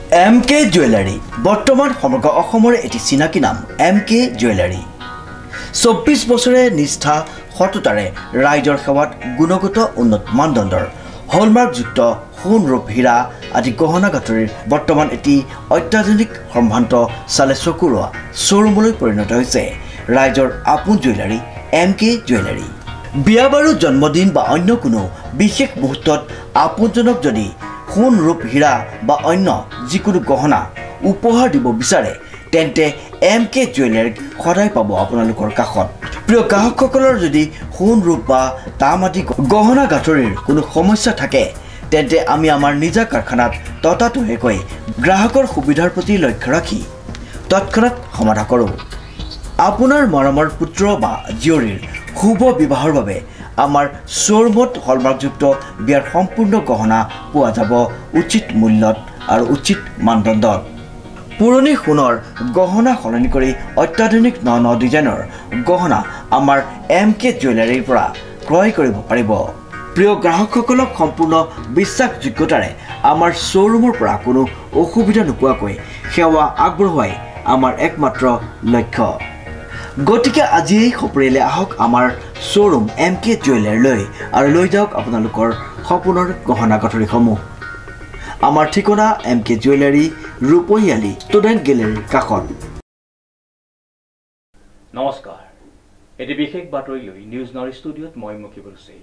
MK jewellery বৰ্তমান সমগ্ৰ অসমৰ এটি চিনাকি নাম MK জুৱেলাৰী 24 বছৰে নিষ্ঠা সততাৰে ৰাইজৰ সেৱাত গুণগত উন্নত মানদণ্ডৰ হলমাৰ্কযুক্ত সোণ ৰূপ হীৰা আদি গহনা গাঁথৰিৰ বৰ্তমান এটি অত্যাধুনিক সম্ভ্ৰান্ত চালে চকুৰোৱা শ্বৰুমলৈ পৰিণত হৈছে ৰাইজৰ আপোন জুৱেলাৰী MK জুৱেলাৰী। বিয়া বাৰু জন্মদিন বা অন্য কোনো বিশেষ মুহূৰ্তত আপোনজনক যদি সোণ ৰূপ হীৰা বা অন্য যিকোনো গহনা উপহাৰ দিব বিচাৰে তেন্তে MK জুৱেলাৰীক সদায় পাব আপোনালোকৰ কাষত। প্ৰিয় গ্ৰাহকসকলৰ যদি সোণ ৰূপ বা দাম আদি গহনা গাঁথৰিৰ কোনো সমস্যা থাকে তেন্তে আমি আমাৰ নিজা কাৰখানাত ততাতৈয়াকৈ গ্ৰাহকৰ সুবিধাৰ প্ৰতি লক্ষ্য ৰাখি তৎক্ষণাত সমাধান কৰোঁ। আপোনাৰ মৰমৰ পুত্ৰ বা জীয়ৰীৰ শুভ বিবাহৰ বাবে আমাৰ শ্বৰুমত হলমাৰ্কযুক্ত বিয়াৰ সম্পূৰ্ণ গহনা পোৱা যাব উচিত মূল্যত আৰু উচিত মানদণ্ডত। পুৰণি সোণৰ গহনা সলনি কৰি অত্যাধুনিক ন ডিজাইনৰ গহনা আমাৰ MK জুৱেলাৰীৰ পৰা ক্ৰয় কৰিব পাৰিব। প্ৰিয় গ্ৰাহকসকলক সম্পূৰ্ণ বিশ্বাসযোগ্যতাৰে আমাৰ শ্বৰুমৰ পৰা কোনো অসুবিধা নোপোৱাকৈ সেৱা আগবঢ়োৱাই আমাৰ একমাত্ৰ লক্ষ্য। গতিকে আজিয়েই সপৰিয়ালে আহক আমাৰ শ্বৰুম MK জুৱেলাৰীলৈ আৰু লৈ যাওক আপোনালোকৰ সপোনৰ গহনা গাঁথৰিসমূহ। আমাৰ ঠিকনা MK জুৱেলাৰী ৰূপহীয়ালি ষ্টুডেণ্ট গেলেৰীৰ কাষত। নমস্কাৰ, এটি বিশেষ বাতৰি লৈ নিউজ নৰ্থ ষ্টুডিঅ'ত মই মুখিব হুছেইন।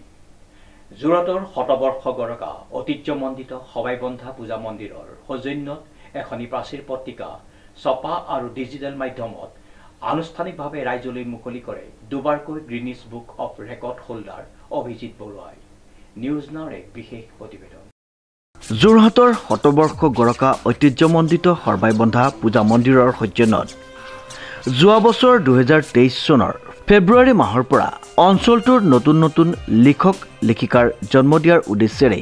যোৰহাটৰ শতবৰ্ষ গৰকা ঐতিহ্যমণ্ডিত সবাইবন্ধা পূজা মন্দিৰৰ সৌজন্যত এখনি প্ৰাচীৰ পত্ৰিকা ছপা আৰু ডিজিটেল মাধ্যমত আনুষ্ঠানিকভাৱে ৰাইজলৈ মুকলি কৰে দুবাৰকৈ Guinness book of record holder Abhijit বৰুৱাই। নিউজ নাওৰ এক বিশেষ প্ৰতিবেদন। যোৰহাটৰ শতবৰ্ষ গৰকা ঐতিহ্যমণ্ডিত সৰ্বাইবন্ধা পূজা মন্দিৰৰ সৌজন্যত যোৱা বছৰ 2023 চনৰ ফেব্ৰুৱাৰী মাহৰ পৰা অঞ্চলটোৰ নতুন নতুন লিখক লেখিকাৰ জন্ম দিয়াৰ উদ্দেশ্যেৰে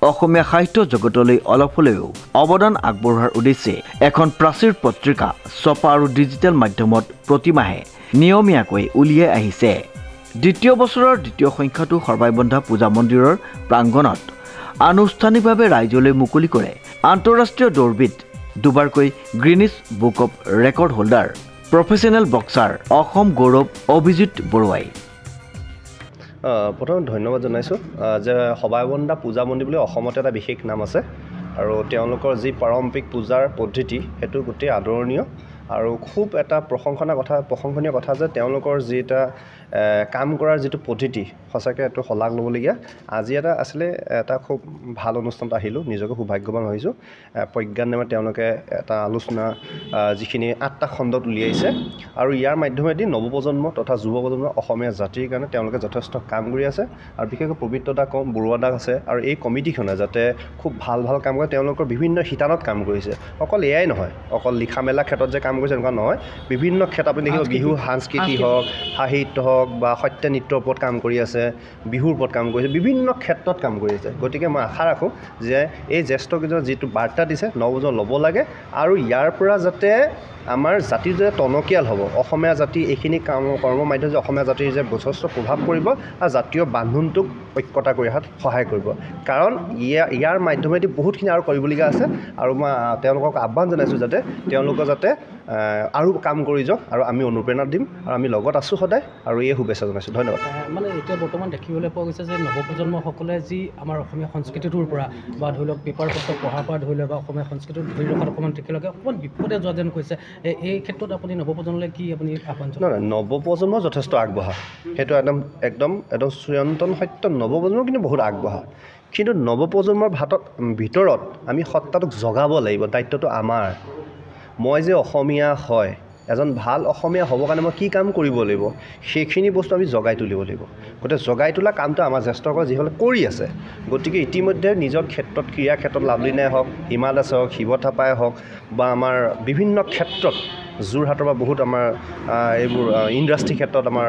অসমীয়া সাহিত্য জগতলৈ অলপ হ'লেও অৱদান আগবঢ়োৱাৰ উদ্দেশ্যে এখন প্ৰাচীৰ পত্ৰিকা ছপা আৰু ডিজিটেল মাধ্যমত প্ৰতিমাহে নিয়মীয়াকৈ উলিয়াই আহিছে। দ্বিতীয় বছৰৰ দ্বিতীয় সংখ্যাটো সৰ্বাইবন্ধা পূজা মন্দিৰৰ প্ৰাংগণত আনুষ্ঠানিকভাৱে ৰাইজলৈ মুকলি কৰে আন্তঃৰাষ্ট্ৰীয় দৌৰবিদ দুবাৰকৈ Guinness book of record holder professional boxer Assam গৌৰৱ অভিজিত বৰুৱাই। প্ৰথমে ধন্যবাদ জনাইছোঁ যে সবাইবন্ধা পূজা মন্দিৰ বুলি অসমতে এটা বিশেষ নাম আছে আৰু তেওঁলোকৰ যি পাৰম্পৰিক পূজাৰ পদ্ধতি সেইটো গোটেই আদৰণীয় আৰু খুব এটা প্ৰশংসনীয় কথা যে তেওঁলোকৰ যি এটা কাম কৰাৰ যিটো পদ্ধতি সঁচাকৈ এইটো শলাগ ল'বলগীয়া। আজি এটা খুব ভাল অনুষ্ঠানত আহিলোঁ, নিজকে সৌভাগ্যৱান হৈছোঁ। প্ৰজ্ঞান নামে তেওঁলোকে এটা আলোচনা যিখিনি 8টা খণ্ডত উলিয়াইছে আৰু ইয়াৰ মাধ্যমেদি নৱপ্ৰজন্ম তথা যুৱ প্ৰজন্মৰ অসমীয়া জাতিৰ কাৰণে তেওঁলোকে যথেষ্ট কাম কৰি আছে আৰু বিশেষকৈ পবিত্ৰতা বৰুৱা দাস আছে আৰু এই কমিটিখনে যাতে খুব ভাল কাম কৰে। তেওঁলোকৰ বিভিন্ন শিতানত কাম কৰিছে। অকল এয়াই নহয়, অকল লিখা মেলা ক্ষেত্ৰত যে কাম কৰিছে এনেকুৱা নহয়, বিভিন্ন ক্ষেত্ৰত আপুনি দেখিব বিহু সংস্কৃতি হওক, সাহিত্য হওক বা সত্য নৃত্যৰ ওপৰত কাম কৰি আছে, বিহুৰ ওপৰত কাম কৰিছে, বিভিন্ন ক্ষেত্ৰত কাম কৰি আছে। গতিকে মই আশা ৰাখোঁ যে এই জ্যেষ্ঠকেইজনে যিটো বাৰ্তা দিছে নৱপ্ৰজন্ম ল'ব লাগে আৰু ইয়াৰ পৰা যাতে আমাৰ জাতিৰ যে টনকিয়াল হ'ব, অসমীয়া জাতি এইখিনি কৰ্মৰ মাধ্যমে যে অসমীয়া জাতিৰ যে যথেষ্ট প্ৰভাৱ পৰিব আৰু জাতীয় বান্ধোনটোক ঐক্যতা কৰি অহাত সহায় কৰিব। কাৰণ ইয়াৰ মাধ্যমেদি বহুতখিনি আৰু কৰিবলগীয়া আছে আৰু মই তেওঁলোকক আহ্বান জনাইছোঁ যাতে তেওঁলোকে যাতে আৰু কাম কৰি যাওক আৰু আমি অনুপ্ৰেৰণা দিম আৰু আমি লগত আছোঁ সদায় আৰু এই শুভেচ্ছা জনাইছোঁ। ধন্যবাদ। মানে এতিয়া বৰ্তমান দেখিবলৈ পোৱা গৈছে যে নৱপ্ৰজন্মসকলে যি আমাৰ অসমীয়া সংস্কৃতিটোৰ পৰা বা ধৰি লওক পেপাৰ পত্ৰ পঢ়াৰ পৰা ধৰি লওক বা অসমীয়া সংস্কৃতিটো ধৰি ৰখাত অকণমান তেখেতলোকে অকণমান বিপদে যোৱা যেন কৈছে। এই ক্ষেত্ৰত আপুনি নৱপ্ৰজন্মলৈ কি আপুনি আহ্বান জনায়? নহয়, নৱপ্ৰজন্ম যথেষ্ট আগবঢ়া, সেইটো একদম চিৰন্তন সত্য। নৱপ্ৰজন্ম কিন্তু বহুত আগবঢ়া, কিন্তু নৱপ্ৰজন্মৰ ভিতৰত আমি সত্তাটোক জগাব লাগিব। দায়িত্বটো আমাৰ। মই যে অসমীয়া হয়, এজন ভাল অসমীয়া হ'বৰ কাৰণে মই কি কাম কৰিব লাগিব সেইখিনি বস্তু আমি জগাই তুলিব লাগিব। গতিকে জগাই তোলা কামটো আমাৰ জ্যেষ্ঠসকলে যিসকলে কৰি আছে। গতিকে ইতিমধ্যে নিজৰ ক্ষেত্ৰত ক্ৰীড়া ক্ষেত্ৰত লাভলীনাই হওক, হিমা দাস হওক, শিৱ থাপাই হওক বা আমাৰ বিভিন্ন ক্ষেত্ৰত যোৰহাটৰ পৰা বহুত আমাৰ এইবোৰ ইণ্ডাষ্ট্ৰি ক্ষেত্ৰত আমাৰ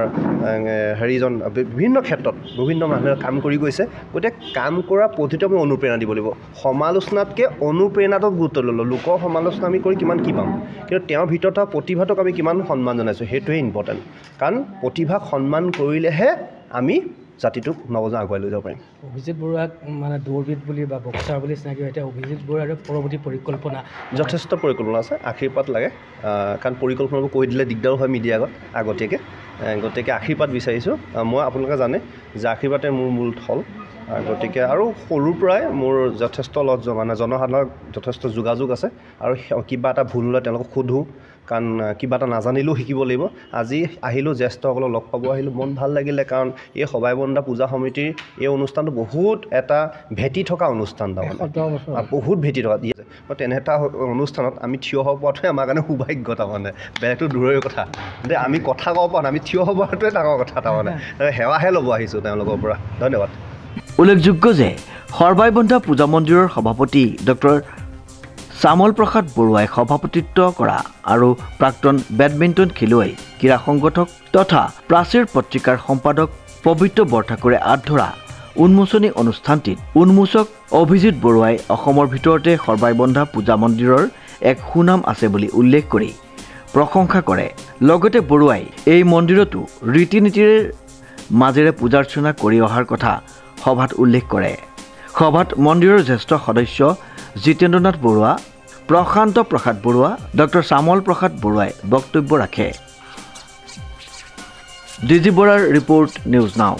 বিভিন্ন ক্ষেত্ৰত বিভিন্ন মানুহে কাম কৰি গৈছে। গতিকে কাম কৰা পদ্ধতিটো আমি অনুপ্ৰেৰণা দিব লাগিব। সমালোচনাতকৈ অনুপ্ৰেৰণাটো গুৰুত্ব ল'লোঁ। লোকৰ সমালোচনা আমি কৰি কিমান কি পাম, কিন্তু তেওঁৰ ভিতৰত থকা প্ৰতিভাটোক আমি কিমান সন্মান জনাইছোঁ সেইটোৱে ইম্পৰ্টেণ্ট। কাৰণ প্ৰতিভাক সন্মান কৰিলেহে আমি জাতিটোক নৱজন আগুৱাই লৈ যাব পাৰিম অভিজিত বৰুৱাক মানে দৌৰবিদ বুলি বা বক্সাৰ বুলি চিনাকি হয় এতিয়া অভিজিত বৰুৱাৰ পৰৱৰ্তী পৰিকল্পনা যথেষ্ট পৰিকল্পনা আছে আশীৰ্বাদ লাগে কাৰণ পৰিকল্পনাবোৰ কৈ দিলে দিগদাৰো হয় মিডিয়াৰ আগতীয়াকৈ গতিকে আশীৰ্বাদ বিচাৰিছোঁ মই আপোনালোকে জানে যে আশীৰ্বাদে মোৰ মূল থল গতিকে আৰু সৰুৰ পৰাই মোৰ যথেষ্ট মানে জনসাধাৰণক যথেষ্ট যোগাযোগ আছে আৰু কিবা এটা ভুল হ'লে তেওঁলোকক সোধোঁ কাৰণ কিবা এটা নাজানিলেও শিকিব লাগিব আজি আহিলোঁ জ্যেষ্ঠসকলক লগ পাব আহিলোঁ মন ভাল লাগিলে কাৰণ এই সবাই বন্দা পূজা সমিতিৰ এই অনুষ্ঠানটো বহুত এটা ভেটি থকা অনুষ্ঠান তাৰমানে বহুত ভেটি থকা তেনে এটা অনুষ্ঠানত আমি থিয় হ'ব পৰাটোৱে আমাৰ কাৰণে সৌভাগ্য তাৰমানে বেলেগটো দূৰৰে কথা যে আমি কথা ক'ব পৰা নাই আমি থিয় হ'ব পৰাটোৱে ডাঙৰ কথা তাৰমানে সেৱাহে ল'ব আহিছোঁ তেওঁলোকৰ পৰা ধন্যবাদ উল্লেখযোগ্য যে সৰ্বাই বন্ধা পূজা মন্দিৰৰ সভাপতি ডক্টৰ চামল প্ৰসাদ বৰুৱাই সভাপতিত্ব কৰা আৰু প্ৰাক্তন বেডমিণ্টন খেলুৱৈ ক্ৰীড়া সংগঠক তথা প্ৰাচীৰ পত্ৰিকাৰ সম্পাদক পবিত্ৰ বৰঠাকুৰে আঁত ধৰা উন্মোচনী অনুষ্ঠানটিত উন্মোচক অভিজিত বৰুৱাই অসমৰ ভিতৰতে সৰ্বাই বন্ধা পূজা মন্দিৰৰ এক সুনাম আছে বুলি উল্লেখ কৰি প্ৰশংসা কৰে লগতে বৰুৱাই এই মন্দিৰতো ৰীতি নীতিৰে মাজেৰে পূজাৰ্চনা কৰি অহাৰ কথা সভাত উল্লেখ কৰে সভাত মন্দিৰৰ জ্যেষ্ঠ সদস্য জিতেন্দ্ৰনাথ বৰুৱা প্ৰশান্ত প্ৰসাদ বৰুৱা ডক্টৰ চামল প্ৰসাদ বৰুৱাই বক্তব্য ৰাখে ডিজি বৰাৰ ৰিপৰ্ট নিউজ নাও